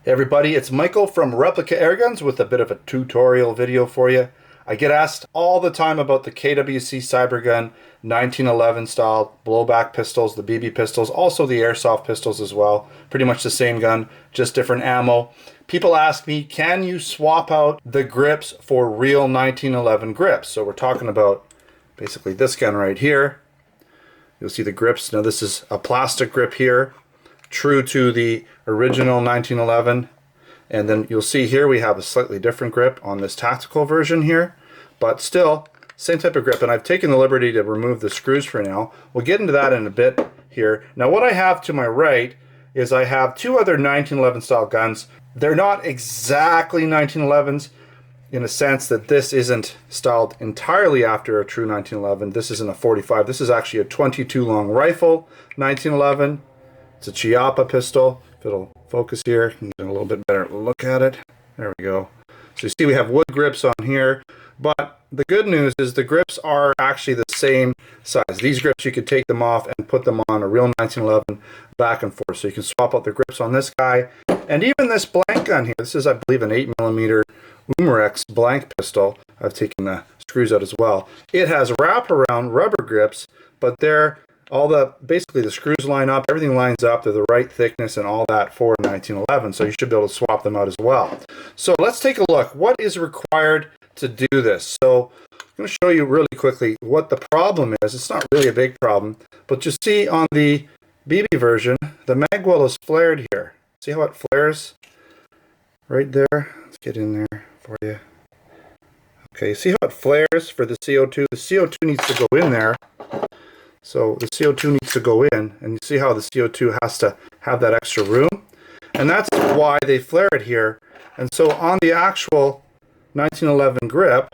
Hey everybody, it's Michael from Replica Airguns with a bit of a tutorial video for you. I get asked all the time about the KWC-Cybergun 1911 style blowback pistols, the BB pistols, also the airsoft pistols as well. Pretty much the same gun, just different ammo. People ask me, can you swap out the grips for real 1911 grips? So we're talking about basically this gun right here. You'll see the grips. Now this is a plastic grip here, true to the original 1911, and then you'll see here we have a slightly different grip on this tactical version here, but still same type of grip, and I've taken the liberty to remove the screws for now. We'll get into that in a bit here. Now what I have to my right is I have two other 1911 style guns. They're not exactly 1911s in a sense that this isn't styled entirely after a true 1911. This isn't a 45. This is actually a 22 long rifle 1911. It's a Chiappa pistol. If it'll focus here, you can get a little bit better look at it. There we go. So you see we have wood grips on here, but the good news is the grips are actually the same size. These grips, you could take them off and put them on a real 1911 back and forth. So you can swap out the grips on this guy. And even this blank gun here, this is I believe an 8mm Umarex blank pistol. I've taken the screws out as well. It has wraparound rubber grips, but they're basically the screws line up, everything lines up, they're the right thickness and all that for 1911, so you should be able to swap them out as well. So let's take a look. What is required to do this? So I'm going to show you really quickly what the problem is. It's not really a big problem, but you see on the BB version, the mag well is flared here. See how it flares right there? Let's get in there for you. Okay, see how it flares for the CO2? The CO2 needs to go in there. So the CO2 needs to go in, and you see how the CO2 has to have that extra room, and that's why they flare it here. And so on the actual 1911 grip,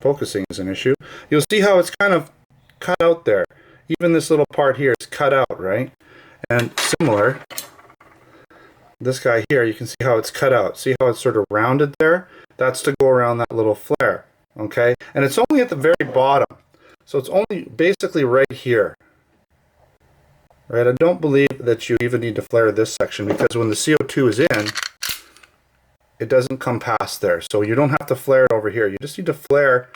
focusing is an issue, you'll see how it's kind of cut out there. Even this little part here is cut out, right? And similar, this guy here, you can see how it's cut out. See how it's sort of rounded there? That's to go around that little flare. Okay, and it's only at the very bottom, so it's only basically right here, right? I don't believe that you even need to flare this section, because when the CO2 is in, it doesn't come past there, so you don't have to flare it over here. You just need to flare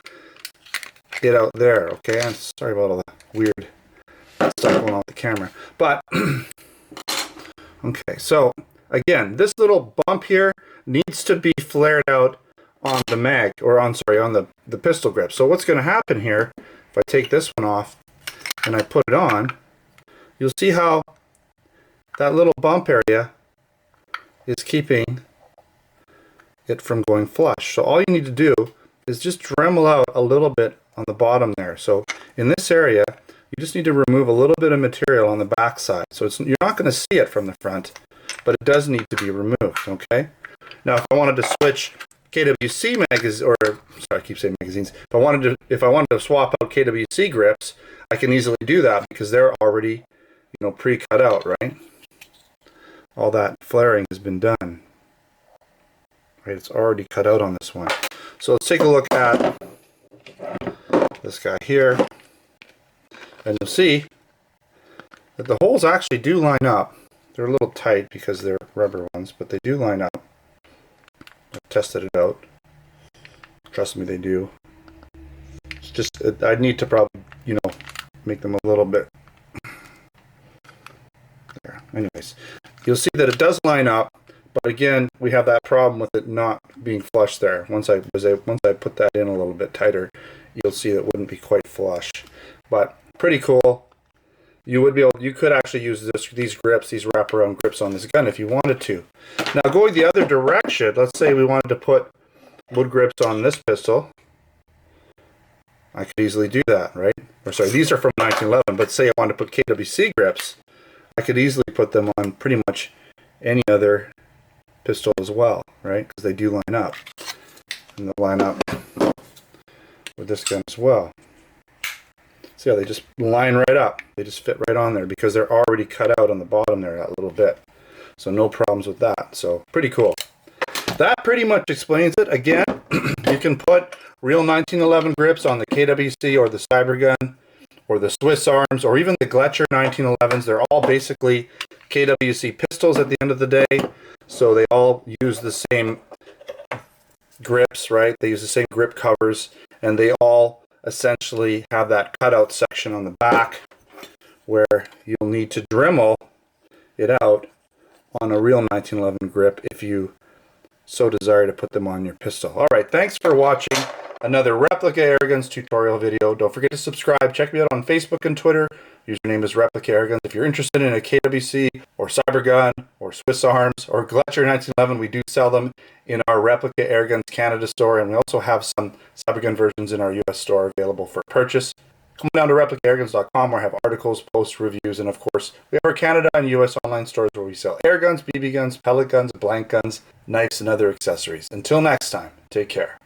it out there. Okay, I'm sorry about all the weird stuff going on with the camera, but okay, so again, this little bump here needs to be flared out on the mag, or on the pistol grip. So what's going to happen here, if I take this one off and I put it on, you'll see how that little bump area is keeping it from going flush. So all you need to do is just Dremel out a little bit on the bottom there. So in this area, you just need to remove a little bit of material on the back side. So you're not going to see it from the front, but it does need to be removed. Okay. Now if I wanted to switch KWC magazines, or sorry, I keep saying magazines. If I wanted to swap out KWC grips, I can easily do that because they're already, pre-cut out, right? All that flaring has been done. Right, it's already cut out on this one. So let's take a look at this guy here, and you'll see that the holes actually do line up. They're a little tight because they're rubber ones, but they do line up. I've tested it out. Trust me, they do. It's just, I'd need to probably, make them a little bit there. Anyways, you'll see that it does line up, but again, we have that problem with it not being flush there. Once I put that in a little bit tighter, you'll see that it wouldn't be quite flush. But pretty cool. You could actually use these grips, these wraparound grips on this gun if you wanted to. Now going the other direction, let's say we wanted to put wood grips on this pistol. I could easily do that, right? Or sorry, these are from 1911, but say I wanted to put KWC grips, I could easily put them on pretty much any other pistol as well, right? Because they do line up. And they'll line up with this gun as well. See how they just line right up. They just fit right on there because they're already cut out on the bottom there that little bit. So no problems with that. So pretty cool. That pretty much explains it. Again, you can put real 1911 grips on the KWC or the Cybergun, or the Swiss Arms, or even the Gletscher 1911s. They're all basically KWC pistols at the end of the day. So they all use the same grips, right? They use the same grip covers, and they all essentially have that cutout section on the back where you'll need to Dremel it out on a real 1911 grip if you so desire to put them on your pistol. All right, thanks for watching another Replica Airguns tutorial video. Don't forget to subscribe. Check me out on Facebook and Twitter. Username is Replica Airguns. If you're interested in a KWC or Cybergun or Swiss Arms or Gletscher 1911, we do sell them in our Replica Airguns Canada store, and we also have some Cybergun versions in our US store available for purchase. Come down to replicairguns.com where I have articles, posts, reviews, and of course, we have our Canada and US online stores where we sell air guns, BB guns, pellet guns, blank guns, knives, and other accessories. Until next time, take care.